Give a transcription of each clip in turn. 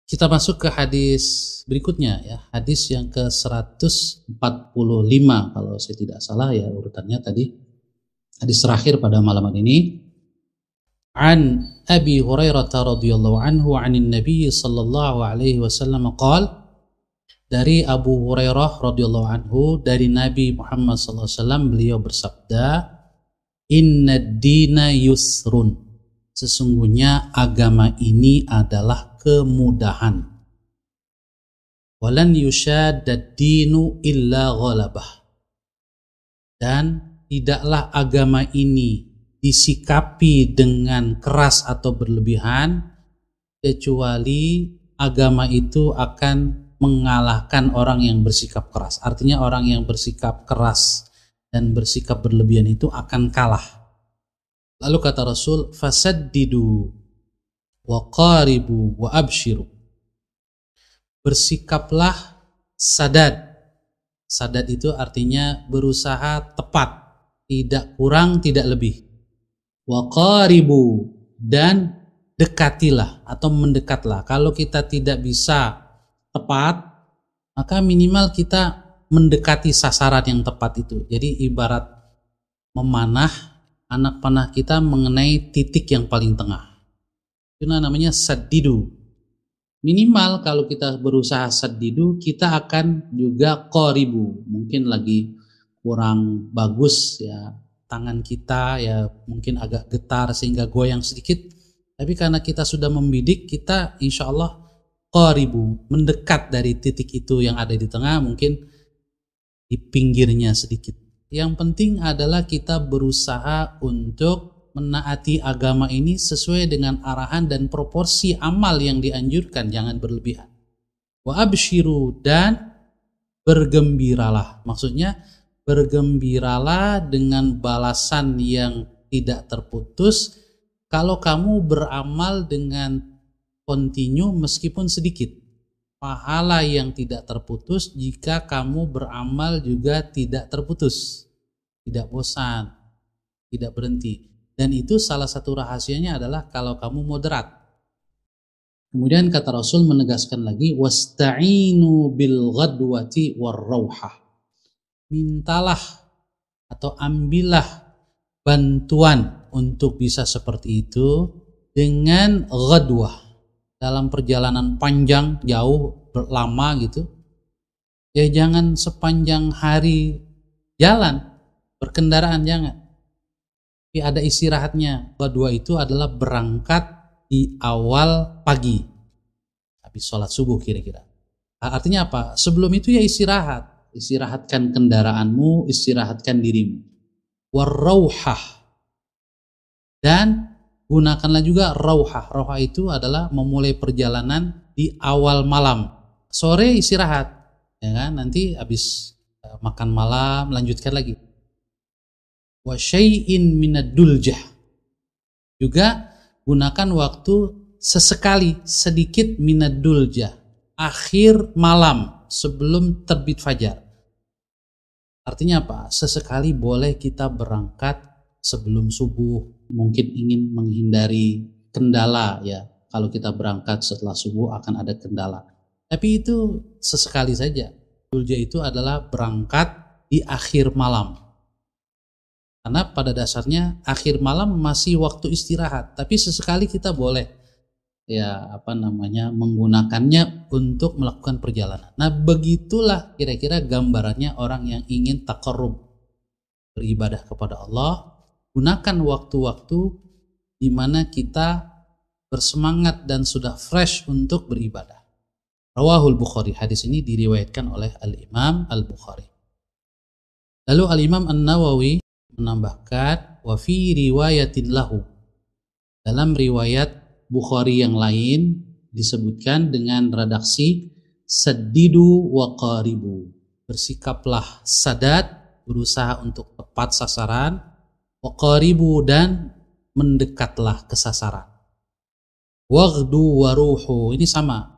Kita masuk ke hadis berikutnya ya, hadis yang ke-145 kalau saya tidak salah ya urutannya tadi. Hadis terakhir pada malam ini. An Abi Hurairah radhiyallahu anhu 'anil Nabi sallallahu alaihi wasallam qala, dari Abu Hurairah radhiyallahu anhu dari Nabi Muhammad sallallahu alaihi wasallam, beliau bersabda, "Innad dina yusrun." Sesungguhnya agama ini adalah kemudahan. Walan yushaddad dinu illa ghalabah. Dan tidaklah agama ini disikapi dengan keras atau berlebihan, kecuali agama itu akan mengalahkan orang yang bersikap keras. Artinya orang yang bersikap keras dan bersikap berlebihan itu akan kalah. Lalu kata Rasul, fasaddidu wa qaribu wa abshiru. Bersikaplah sadad. Sadad itu artinya berusaha tepat, tidak kurang, tidak lebih. Wa qaribu, dan dekatilah atau mendekatlah. Kalau kita tidak bisa tepat, maka minimal kita mendekati sasaran yang tepat itu. Jadi ibarat memanah anak panah kita mengenai titik yang paling tengah. Itu namanya saddidu. Minimal kalau kita berusaha saddidu, kita akan juga qaribu. Mungkin lagi kurang bagus ya tangan kita, ya mungkin agak getar sehingga goyang sedikit. Tapi karena kita sudah membidik, kita insya Allah qaribu, mendekat dari titik itu yang ada di tengah, mungkin di pinggirnya sedikit. Yang penting adalah kita berusaha untuk menaati agama ini sesuai dengan arahan dan proporsi amal yang dianjurkan, jangan berlebihan. Wa abshiru, dan bergembiralah. Maksudnya bergembiralah dengan balasan yang tidak terputus kalau kamu beramal dengan kontinu meskipun sedikit. Pahala yang tidak terputus jika kamu beramal juga tidak terputus, tidak bosan, tidak berhenti. Dan itu salah satu rahasianya adalah kalau kamu moderat. Kemudian kata Rasul menegaskan lagi, wasta'inu bil ghadwati war rauhah. Mintalah atau ambillah bantuan untuk bisa seperti itu dengan ghadwah. Dalam perjalanan panjang, jauh, lama gitu, ya jangan sepanjang hari jalan, berkendaraan jangan. Tapi ada istirahatnya. Kedua itu adalah berangkat di awal pagi, habis sholat subuh kira-kira. Artinya apa? Sebelum itu ya istirahat. Istirahatkan kendaraanmu, istirahatkan dirimu. Warrauhah, dan gunakanlah juga rauhah. Rauhah itu adalah memulai perjalanan di awal malam. Sore istirahat, ya kan? Nanti habis makan malam lanjutkan lagi. Wa syai'in minad duljah. Juga gunakan waktu sesekali, sedikit minad duljah, akhir malam sebelum terbit fajar. Artinya apa? Sesekali boleh kita berangkat sebelum subuh, mungkin ingin menghindari kendala ya. Kalau kita berangkat setelah subuh akan ada kendala. Tapi itu sesekali saja. Dulja itu adalah berangkat di akhir malam. Karena pada dasarnya akhir malam masih waktu istirahat, tapi sesekali kita boleh menggunakannya untuk melakukan perjalanan. Nah, begitulah kira-kira gambarannya orang yang ingin taqarrub, beribadah kepada Allah. Gunakan waktu-waktu di mana kita bersemangat dan sudah fresh untuk beribadah. Rawahul Bukhari. Hadis ini diriwayatkan oleh Al-Imam Al-Bukhari. Lalu Al-Imam An-Nawawi menambahkan, wa fi riwayatin lahu. Dalam riwayat Bukhari yang lain disebutkan dengan redaksi saddidu wa qaribu. Bersikaplah sadad, berusaha untuk tepat sasaran, wa qaribu, dan mendekatlah ke sasaran. Waghdu wa ruhu, ini sama.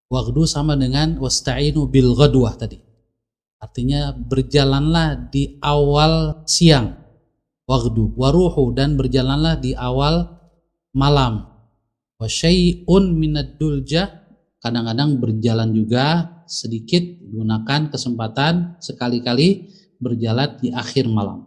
Waghdu sama dengan wasta'inu bil ghadwah tadi. Artinya berjalanlah di awal siang. Waghdu wa ruhu, dan berjalanlah di awal malam. Wa syai'un minad duljah, Kadang-kadang berjalan juga sedikit, gunakan kesempatan sekali-kali berjalan di akhir malam.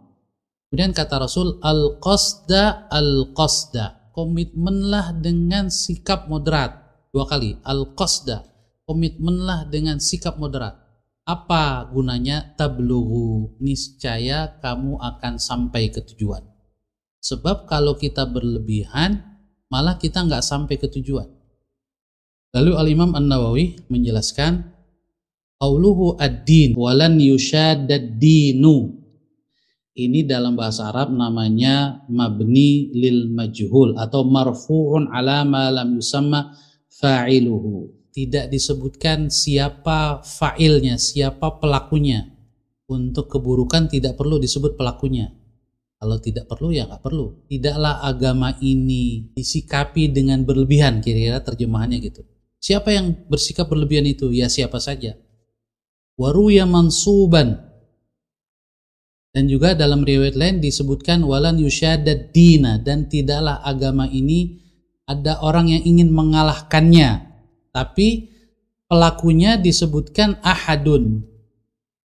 Kemudian kata Rasul, al-qasda al-qasda, komitmenlah dengan sikap moderat. 2 kali, al-qasda, komitmenlah dengan sikap moderat. Apa gunanya? Tablughu, niscaya kamu akan sampai ke tujuan. Sebab kalau kita berlebihan, malah kita nggak sampai ke tujuan. Lalu Al-Imam An-Nawawi menjelaskan, qauluhu ad-din walan yushadad-dinu. Ini dalam bahasa Arab namanya mabni lil majhul atau marfu'un ala ma lam yusamma fa'iluhu. Tidak disebutkan siapa fa'ilnya, siapa pelakunya. Untuk keburukan tidak perlu disebut pelakunya. Kalau tidak perlu ya nggak perlu. Tidaklah agama ini disikapi dengan berlebihan, kira-kira terjemahannya gitu. Siapa yang bersikap berlebihan itu? Ya siapa saja. Waruya mansuban. Dan juga dalam riwayat lain disebutkan walan yusyadad dina, dan tidaklah agama ini ada orang yang ingin mengalahkannya. Tapi pelakunya disebutkan ahadun,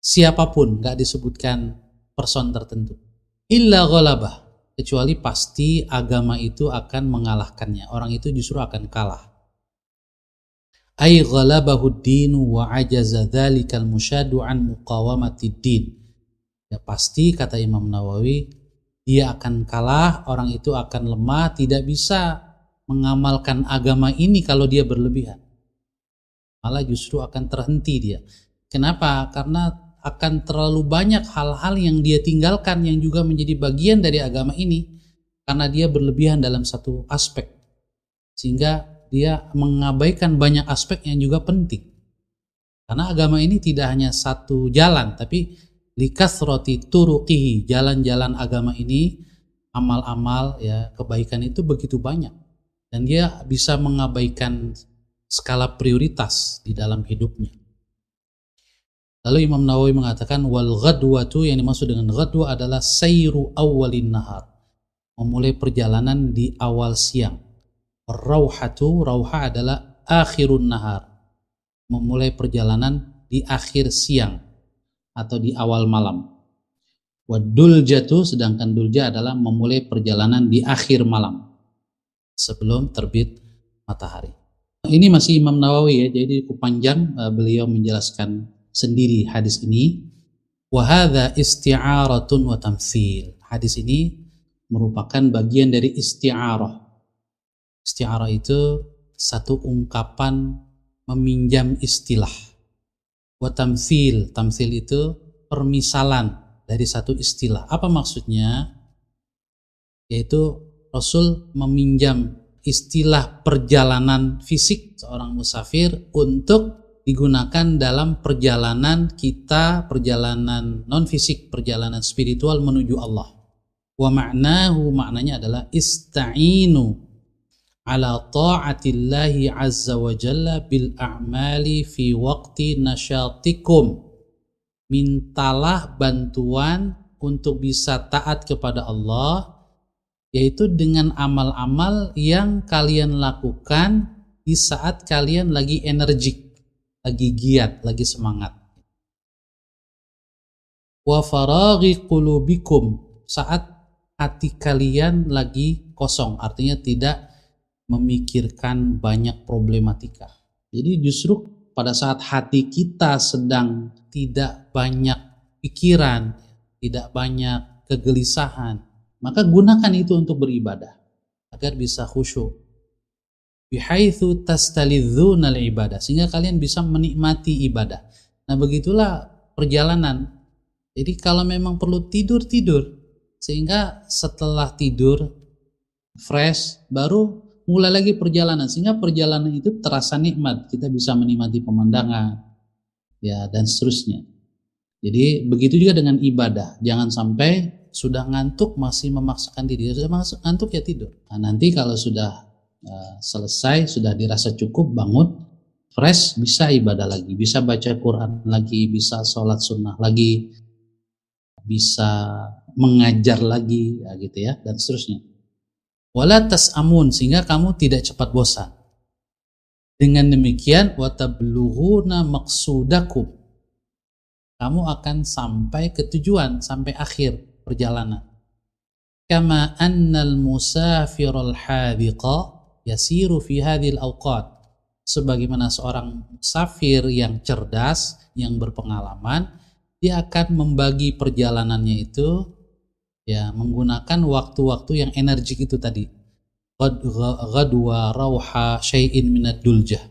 siapapun, nggak disebutkan person tertentu. Illa ghalabah, kecuali pasti agama itu akan mengalahkannya. Orang itu justru akan kalah. Ay ghalabahu dinu wa ajaza dzalikal musyadu an muqawamatid din. Ya pasti, kata Imam Nawawi, dia akan kalah, orang itu akan lemah, tidak bisa mengamalkan agama ini kalau dia berlebihan. Malah justru akan terhenti dia. Kenapa? Karena akan terlalu banyak hal-hal yang dia tinggalkan yang juga menjadi bagian dari agama ini, karena dia berlebihan dalam satu aspek, sehingga dia mengabaikan banyak aspek yang juga penting. Karena agama ini tidak hanya satu jalan, tapi likathrati turuqihi, jalan-jalan agama ini, amal-amal ya kebaikan itu begitu banyak, dan dia bisa mengabaikan skala prioritas di dalam hidupnya. Lalu Imam Nawawi mengatakan wal ghadwatu, yang dimaksud dengan ghadwa adalah sayru awwalin nahar, memulai perjalanan di awal siang. Rauhatu, rauha adalah akhirun nahar, memulai perjalanan di akhir siang atau di awal malam. Waduljatu, sedangkan dulja adalah memulai perjalanan di akhir malam sebelum terbit matahari. Ini masih Imam Nawawi ya, jadi cukup panjang beliau menjelaskan sendiri hadis ini. Wa hadza isti'aratun wa tamtsil. Hadis ini merupakan bagian dari isti'arah. Isti'arah itu satu ungkapan meminjam istilah. Wa tamtsil, tamtsil itu permisalan dari satu istilah. Apa maksudnya? Yaitu Rasul meminjam istilah perjalanan fisik seorang musafir untuk digunakan dalam perjalanan kita, perjalanan non fisik, perjalanan spiritual menuju Allah. Wa ma'nahu, maknanya adalah ista'inu ala ta'atillahi azza wa jalla bil a'mali fi waqti nasyatikum. Mintalah bantuan untuk bisa taat kepada Allah, yaitu dengan amal-amal yang kalian lakukan di saat kalian lagi energik, lagi giat, lagi semangat. Wa faraghi qulubikum, saat hati kalian lagi kosong, artinya tidak memikirkan banyak problematika. Jadi justru pada saat hati kita sedang tidak banyak pikiran, tidak banyak kegelisahan, maka gunakan itu untuk beribadah agar bisa khusyuk. Bihaitsu tastalidzuna al-ibadah, sehingga kalian bisa menikmati ibadah. Nah, begitulah perjalanan. Jadi kalau memang perlu tidur, sehingga setelah tidur fresh baru mulai lagi perjalanan, sehingga perjalanan itu terasa nikmat. Kita bisa menikmati pemandangan ya dan seterusnya. Jadi begitu juga dengan ibadah. Jangan sampai sudah ngantuk masih memaksakan diri. Sudah ngantuk ya tidur. Nah, nanti kalau sudah selesai, sudah dirasa cukup, bangun fresh, bisa ibadah lagi, bisa baca Quran lagi, bisa sholat sunnah lagi, bisa mengajar lagi ya gitu ya, dan seterusnya. Wala tas'amun, sehingga kamu tidak cepat bosan. Dengan demikian watablughuna maqsudakum, kamu akan sampai ke tujuan, sampai akhir perjalanan. Kama annal musafirul hadiqa yasiru fi hadhil awqat, sebagaimana seorang musafir yang cerdas, yang berpengalaman, dia akan membagi perjalanannya itu ya menggunakan waktu-waktu yang energik itu tadi. Ghadwa rauha syai'in minad duljah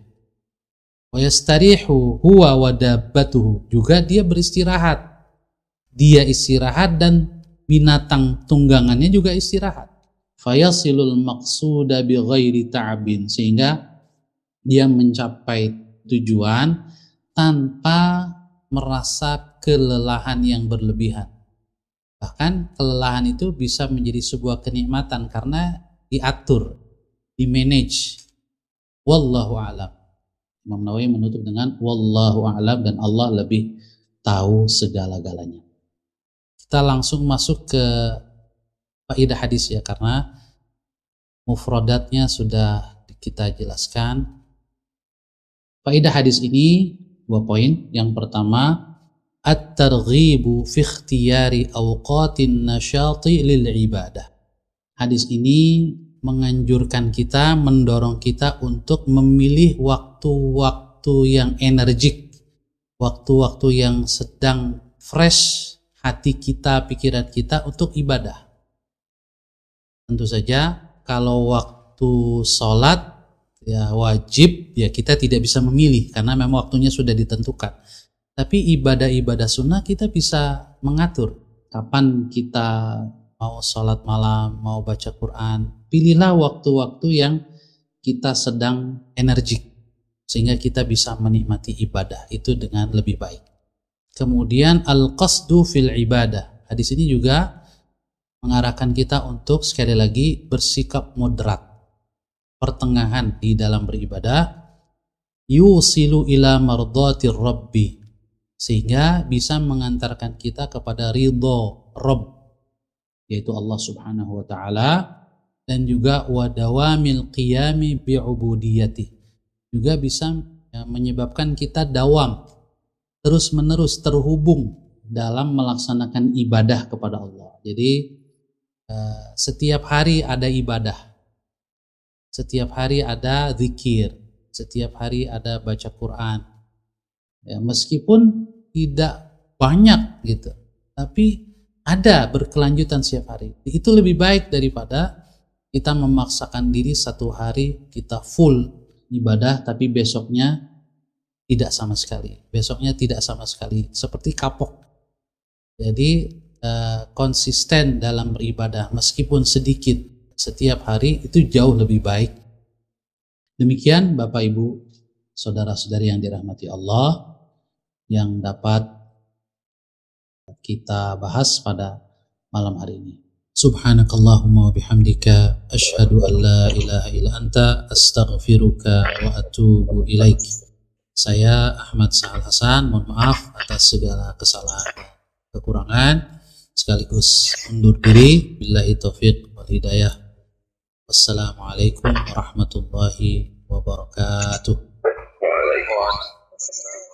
wa yastarihu huwa wa dabbatuhu, juga dia beristirahat, dia istirahat dan binatang tunggangannya juga istirahat. Fayasilul maqsuda bi ghairi ta'bin, sehingga dia mencapai tujuan tanpa merasa kelelahan yang berlebihan. Bahkan kelelahan itu bisa menjadi sebuah kenikmatan karena diatur, dimanage. Wallahu a'lam. Imam Nawawi menutup dengan wallahu a'lam, dan Allah lebih tahu segala-galanya. Kita langsung masuk ke faedah hadis ya, karena mufradatnya sudah kita jelaskan. Faedah hadis ini 2 poin. Yang pertama, at-targhibu fi ikhtiyari awqatin nasyati lil ibadah. Hadis ini menganjurkan kita, mendorong kita untuk memilih waktu-waktu yang energik, waktu-waktu yang sedang fresh hati kita, pikiran kita untuk ibadah. Tentu saja kalau waktu sholat ya wajib, ya kita tidak bisa memilih karena memang waktunya sudah ditentukan. Tapi ibadah-ibadah sunnah kita bisa mengatur kapan kita mau sholat malam, mau baca Quran. Pilihlah waktu-waktu yang kita sedang energik, sehingga kita bisa menikmati ibadah itu dengan lebih baik. Kemudian al-qasdu fil ibadah. Hadis ini juga mengarahkan kita untuk sekali lagi bersikap moderat, pertengahan di dalam beribadah, yusilu ila mardatir rabbi, sehingga bisa mengantarkan kita kepada ridho Rabb, yaitu Allah Subhanahu wa taala, dan juga wadawamil qiyami bi'ubudiyati, juga bisa menyebabkan kita dawam, terus-menerus terhubung dalam melaksanakan ibadah kepada Allah. Jadi setiap hari ada ibadah, setiap hari ada zikir, setiap hari ada baca Quran. Ya, meskipun tidak banyak gitu, tapi ada berkelanjutan setiap hari. Itu lebih baik daripada kita memaksakan diri satu hari kita full ibadah tapi besoknya tidak sama sekali. Besoknya tidak sama sekali, seperti kapok. Jadi konsisten dalam beribadah meskipun sedikit setiap hari itu jauh lebih baik. Demikian Bapak Ibu, saudara-saudari yang dirahmati Allah, yang dapat kita bahas pada malam hari ini. Subhanakallahumma wa bihamdika asyhadu an la ilaha illa anta astaghfiruka wa atubu ilaik. Saya Ahmad Sahal Hasan, mohon maaf atas segala kesalahan dan kekurangan, sekaligus undur diri. Billahi taufiq wal hidayah. Wassalamualaikum warahmatullahi wabarakatuh. Waalaikumsalam.